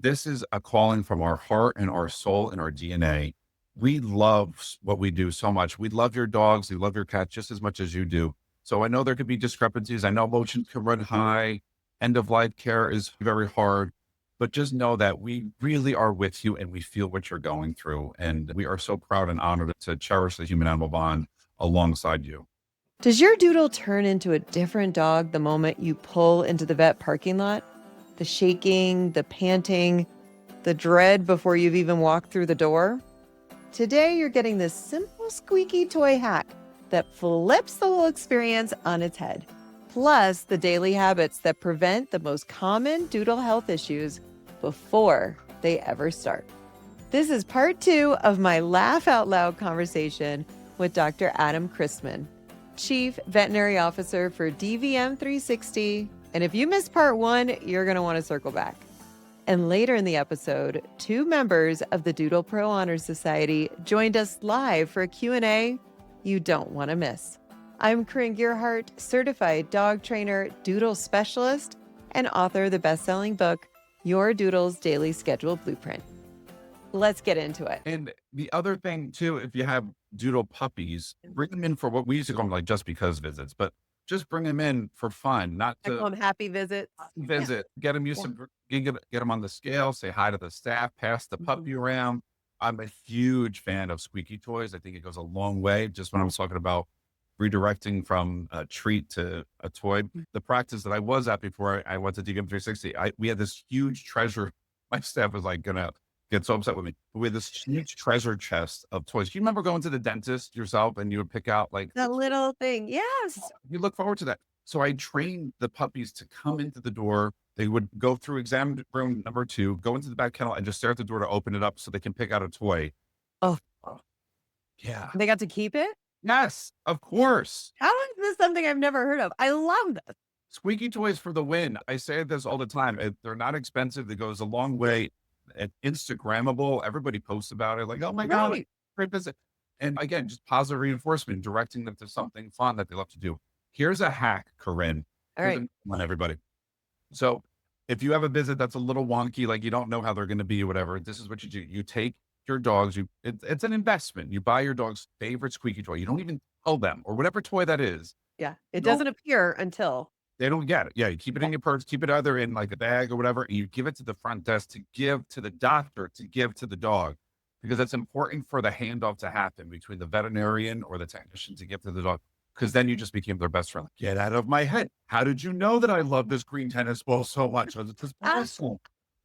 This is a calling from our heart and our soul and our DNA. We love what we do so much. We love your dogs. We love your cats just as much as you do. So I know there could be discrepancies. I know emotions can run high. End of life care is very hard, but just know that we really are with you and we feel what you're going through. And we are so proud and honored to cherish the human animal bond alongside you. Does your doodle turn into a different dog the moment you pull into the vet parking lot? The shaking, the panting, the dread before you've even walked through the door? Today, you're getting this simple squeaky toy hack that flips the whole experience on its head. Plus, the daily habits that prevent the most common doodle health issues before they ever start. This is part 2 of my laugh out loud conversation with Dr. Adam Christman, Chief Veterinary Officer for DVM 360. And if you missed part 1, you're going to want to circle back. And later in the episode, 2 members of the Doodle Pro Honor Society joined us live for a Q&A you don't want to miss. I'm Corinne Gearhart, certified dog trainer, doodle specialist, and author of the best-selling book, Your Doodle's Daily Schedule Blueprint. Let's get into it. And the other thing too, if you have doodle puppies, bring them in for what we used to call them like just because visits, but just bring them in for fun, not I call to them happy visits. visit, get them used to, get them on the scale, say hi to the staff, pass the puppy around. I'm a huge fan of squeaky toys. I think it goes a long way. Just when I was talking about redirecting from a treat to a toy, the practice that I was at before I went to DVM 360, we had this huge treasure. My staff was like gonna get so upset with me. We had this huge treasure chest of toys. Do you remember going to the dentist yourself and you would pick out like The little thing. Yes. you look forward to that. So I trained the puppies to come into the door. They would go through exam room number 2, go into the back kennel and just stare at the door to open it up so they can pick out a toy. Oh, Yeah. they got to keep it? Yes, of course. How is this something I've never heard of? I love this. Squeaky toys for the win. I say this all the time. They're not expensive. It goes a long way. And Instagrammable. Everybody posts about it. Like, oh my God, Right. great visit. And again, just positive reinforcement, directing them to something fun that they love to do. Here's a hack, Corinne. All Here's right. on everybody. So if you have a visit that's a little wonky, like you don't know how they're going to be or whatever, this is what you do. You take your dogs, it's an investment. You buy your dog's favorite squeaky toy. You don't even tell them or whatever toy that is. Yeah. It Don't- doesn't appear until. They don't get it. Yeah, you keep it in your purse, keep it either in like a bag or whatever, and you give it to the front desk to give to the doctor, to give to the dog, because it's important for the handoff to happen between the veterinarian or the technician to give to the dog, because then you just became their best friend. Like, get out of my head. How did you know that I love this green tennis ball so much? It's just awesome.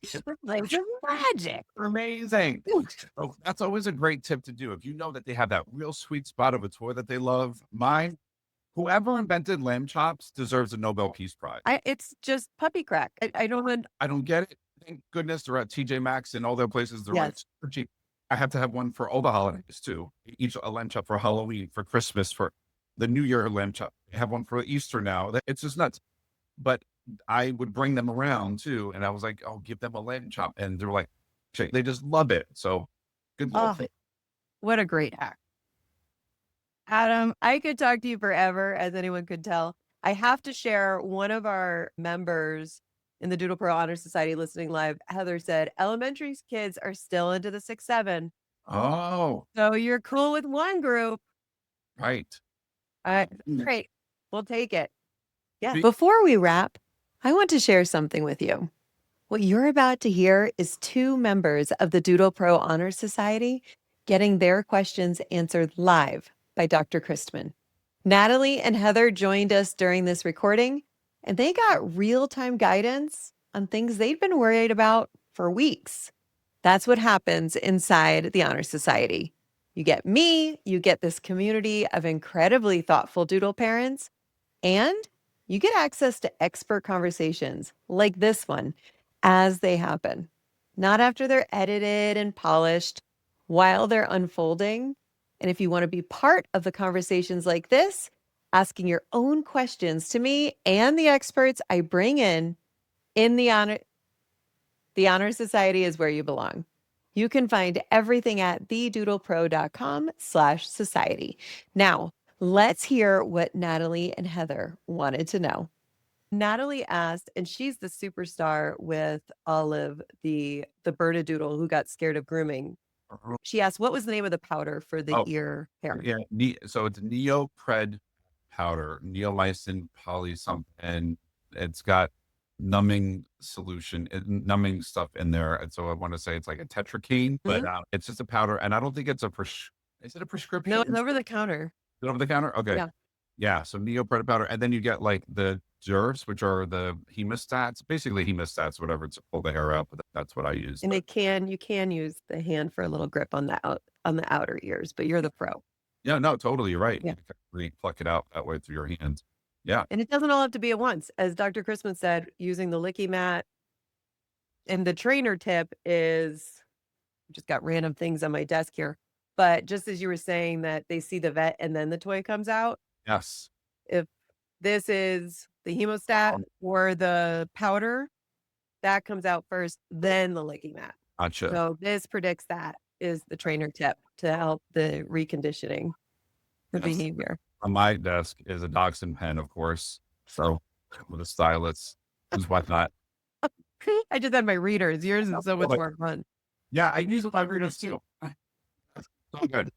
It's magic. Amazing. So that's always a great tip to do. If you know that they have that real sweet spot of a toy that they love, whoever invented lamb chops deserves a Nobel Peace Prize. It's just puppy crack. I don't. I don't get it. Thank goodness they're at TJ Maxx and all their places. They're like Yes. super cheap. I have to have one for all the holidays too. Each a lamb chop for Halloween, for Christmas, for the New Year lamb chop. I have one for Easter now. It's just nuts. But I would bring them around too. And I was like, oh, give them a lamb chop. And they're like, they just love it. So good luck. Oh, what a great hack. Adam, I could talk to you forever, as anyone could tell. I have to share one of our members in the Doodle Pro Honor Society listening live. Heather said, elementary kids are still into the 6-7. Oh, So you're cool with one group. right. Great. We'll take it. Yeah. Be- Before we wrap, I want to share something with you. What you're about to hear is 2 members of the Doodle Pro Honor Society getting their questions answered live by Dr. Christman. Natalie and Heather joined us during this recording, and they got real-time guidance on things they'd been worried about for weeks. That's what happens inside the Honor Society. You get me, you get this community of incredibly thoughtful doodle parents, and you get access to expert conversations like this one as they happen, not after they're edited and polished, while they're unfolding. And if you want to be part of the conversations like this, asking your own questions to me and the experts I bring in the Honor Society is where you belong. You can find everything at thedoodlepro.com/society. Now, let's hear what Natalie and Heather wanted to know. Natalie asked, and she's the superstar with Olive, the Bernedoodle who got scared of grooming. She asked, what was the name of the powder for the Oh, ear hair? yeah. So it's neopred powder, neomycin poly something, and it's got numbing stuff in there. And so I want to say it's like a tetracaine, but Mhm. it's just a powder. And I don't think it's is it a No, prescription? it's over the counter. Is it over the counter? Okay. Yeah. Yeah. So neopred powder. And then you get like the DERFs, which are the hemostats, basically hemostats, whatever, to pull the hair out. But that's what I use. And But you can use the hand for a little grip on the outer ears, but you're the pro. yeah, no, totally. You're right. Yeah. You can really pluck it out that way through your hands. Yeah. And it doesn't all have to be at once. As Dr. Christman said, using the licky mat. And the trainer tip is just got random things on my desk here. But just as you were saying that they see the vet and then the toy comes out, Yes. if this is the hemostat or the powder, that comes out first, then the licky mat. Gotcha. So this predicts that is the trainer tip to help the reconditioning the Yes. behavior. On my desk is a dachshund pen, of course. So with a stylus and whatnot. I just had my readers. Yours is so much more fun. Yeah, I use my readers too. So good.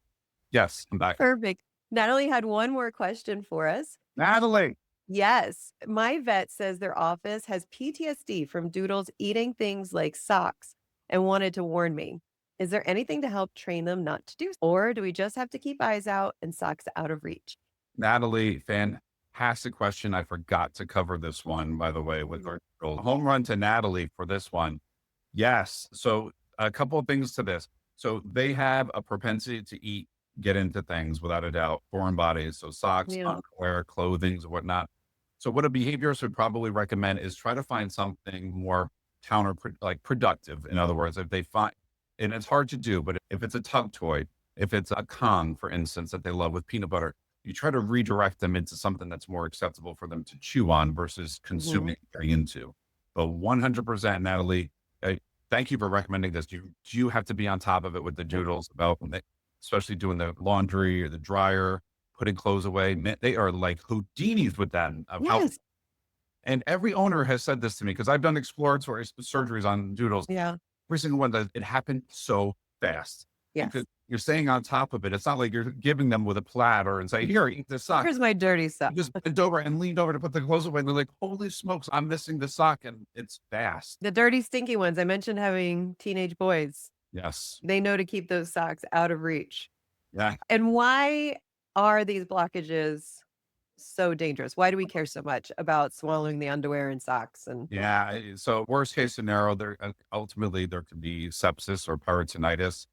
Yes, I'm back. Perfect. Natalie had one more question for us. Natalie. Yes. My vet says their office has PTSD from Doodles eating things like socks and wanted to warn me. Is there anything to help train them not to do? Or do we just have to keep eyes out and socks out of reach? Natalie, fantastic question. I forgot to cover this one, by the way, with our home run to Natalie for this one. Yes. So a couple of things to this. So they have a propensity to get into things without a doubt, foreign bodies. So socks, Yeah. underwear, clothing, and whatnot. So what a behaviorist would probably recommend is try to find something more productive. In other words, if they find, and it's hard to do, but if it's a tug toy, if it's a Kong, for instance, that they love with peanut butter, you try to redirect them into something that's more acceptable for them to chew on versus consuming into. But 100%, Natalie, thank you for recommending this. You have to be on top of it with the Doodles about especially doing the laundry or the dryer, putting clothes away. Man, they are like Houdinis with that. Yes. And every owner has said this to me because I've done exploratory surgeries on Doodles. Yeah. Every single one that it happened so fast. Yes. Because you're staying on top of it. It's not like you're giving them with a platter and say, here, eat this sock. Here's my dirty stuff. You just bent over and leaned over to put the clothes away. And they're like, holy smokes, I'm missing the sock. And it's fast. The dirty, stinky ones. I mentioned having teenage boys. Yes. They know to keep those socks out of reach. Yeah. And why are these blockages so dangerous? Why do we care so much about swallowing the underwear and socks? And Yeah. So worst case scenario, ultimately there could be sepsis or peritonitis.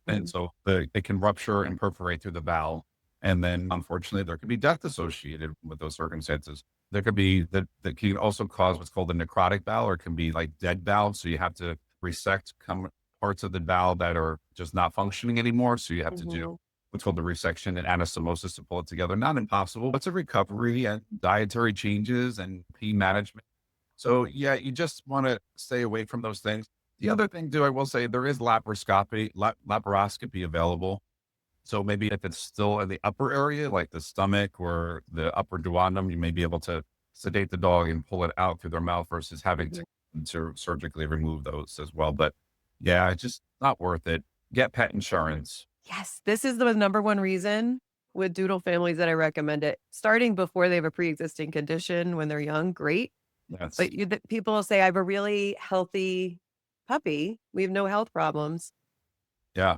And so it can rupture and perforate through the bowel. And then unfortunately there could be death associated with those circumstances. There could be that can also cause what's called a necrotic bowel, or it can be like dead bowel. So you have to resect parts of the bowel that are just not functioning anymore. So you have to do what's called the resection and anastomosis to pull it together. Not impossible, but it's a recovery and dietary changes and pee management. So yeah, you just want to stay away from those things. The other thing too, I will say there is laparoscopy available. So maybe if it's still in the upper area, like the stomach or the upper duodenum, you may be able to sedate the dog and pull it out through their mouth versus having to surgically remove those as well. But yeah, it's just not worth it. Get pet insurance. yes, this is the number one reason with Doodle families that I recommend it. Starting before they have a pre-existing condition when they're young, great. Yes. But people will say, I have a really healthy puppy. We have no health problems. Yeah.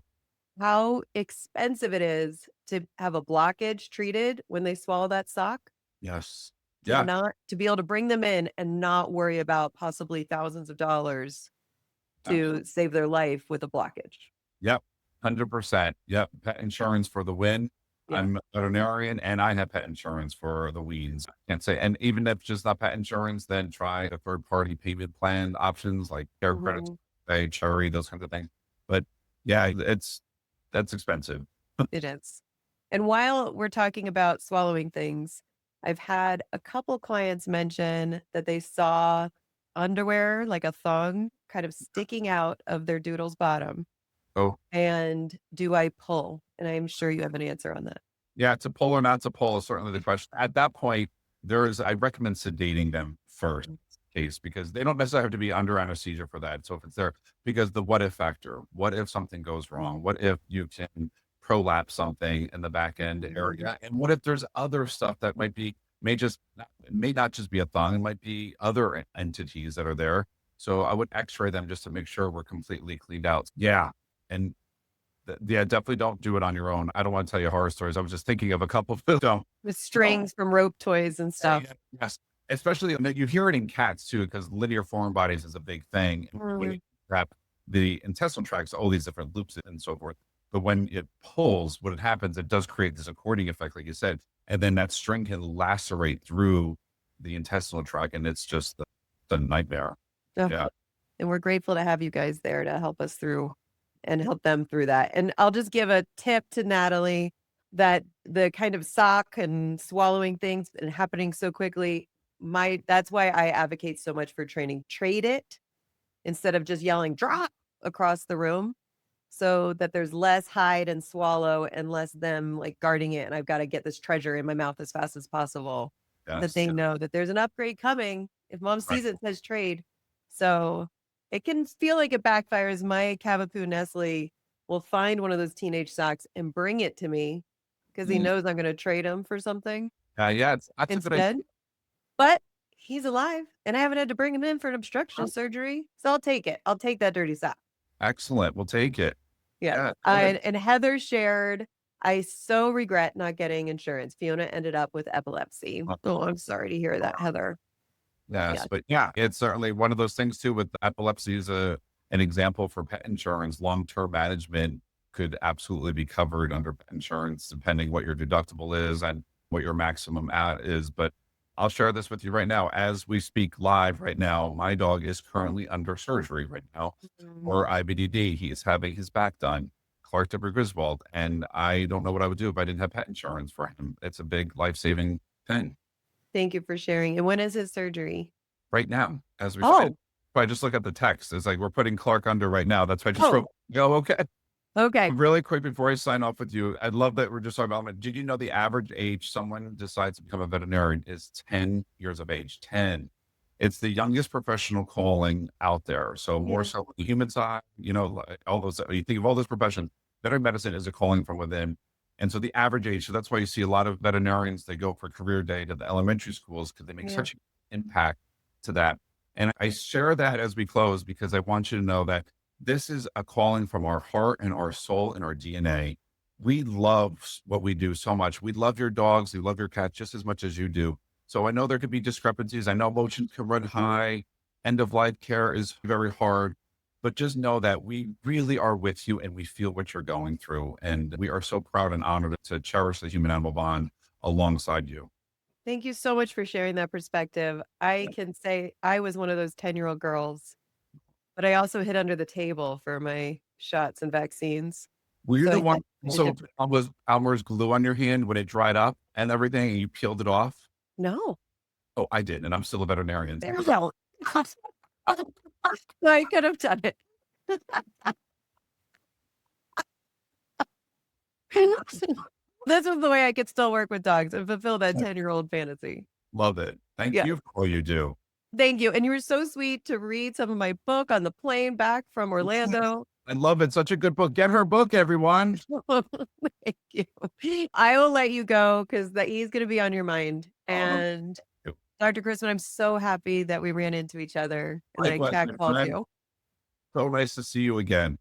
How expensive it is to have a blockage treated when they swallow that sock. Yes. Not to be able to bring them in and not worry about possibly thousands of dollars to save their life with a blockage. Yep. 100%. Yep. Pet insurance for the win. Yeah. I'm a veterinarian and I have pet insurance for the weans. I can't say, and even if it's just not pet insurance, then try a third party payment plan options like care credits, pay, cherry, those kinds of things. But yeah, that's expensive. It is. And while we're talking about swallowing things, I've had a couple clients mention that they saw underwear, like a thong, kind of sticking out of their Doodle's bottom. Oh, And do I pull? And I'm sure you have an answer on that. yeah. To pull or not to pull is certainly the question. At that point, I recommend sedating them first case, because they don't necessarily have to be under anesthesia for that. So if it's there, because the what if factor, what if something goes wrong? What if you can prolapse something in the back end area? And what if there's other stuff that may not just be a thong, it might be other entities that are there. So I would x-ray them just to make sure we're completely cleaned out. Yeah. And yeah, definitely don't do it on your own. I don't want to tell you horror stories. I was just thinking of a couple of don't. With strings from rope toys and stuff. Yes. Especially you hear it in cats too, because linear foreign bodies is a big thing. When you wrap the intestinal tracts, all these different loops and so forth. But when it pulls, what it happens, it does create this according effect, like you said, and then that string can lacerate through the intestinal tract, and it's just the nightmare. Oh, Yeah. and we're grateful to have you guys there to help us through and help them through that. And I'll just give a tip to Natalie that the kind of sock and swallowing things and happening so quickly, that's why I advocate so much for training. Trade it instead of just yelling drop across the room, so that there's less hide and swallow and less them like guarding it. And I've got to get this treasure in my mouth as fast as possible. That they know that there's an upgrade coming. If mom sees it, says trade. So it can feel like it backfires. My Cavapoo Nestle will find one of those teenage socks and bring it to me because he knows I'm going to trade him for something Yeah, that's a good idea. instead. But he's alive and I haven't had to bring him in for an obstruction surgery. So I'll take it. I'll take that dirty sock. Excellent. We'll take it. Yeah. And Heather shared, I so regret not getting insurance. Fiona ended up with epilepsy. Oh, I'm sorry to hear that, Heather. Yes, but yeah, it's certainly one of those things too. With epilepsy is an example for pet insurance. Long-term management could absolutely be covered under pet insurance, depending what your deductible is and what your maximum out is. But I'll share this with you right now. As we speak live right now, my dog is currently under surgery right now for IBDD. He is having his back done, Clark W. Griswold. And I don't know what I would do if I didn't have pet insurance for him. It's a big life-saving thing. Thank you for sharing. And when is his surgery? Right now, as we said. I just look at the text. It's like we're putting Clark under right now. That's why I just wrote, okay. Okay. Really quick before I sign off with you, I love that we're just talking about, did you know the average age someone decides to become a veterinarian is 10 years of age? 10. It's the youngest professional calling out there. So more so on the human side, all those, you think of all those professions, veterinary medicine is a calling from within. And so the average age, so that's why you see a lot of veterinarians, they go for career day to the elementary schools because they make such an impact to that. And I share that as we close because I want you to know that this is a calling from our heart and our soul and our DNA. We love what we do so much. We love your dogs. We love your cats just as much as you do. So I know there could be discrepancies. I know emotions can run high. End of life care is very hard. But just know that we really are with you and we feel what you're going through. And we are so proud and honored to cherish the human animal bond alongside you. Thank you so much for sharing that perspective. I can say I was one of those 10-year-old girls, but I also hid under the table for my shots and vaccines. Were you the one also was Elmer's glue on your hand when it dried up and everything and you peeled it off? No. Oh, I did. And I'm still a veterinarian. There you go. I could have done it. This is the way I could still work with dogs and fulfill that 10-year-old fantasy. Love it. Thank you for all you do. Thank you. And you were so sweet to read some of my book on the plane back from Orlando. I love it. Such a good book. Get her book, everyone. Thank you. I will let you go because he's going to be on your mind. And Dr. Christman, I'm so happy that we ran into each other and that I cat called you. So nice to see you again.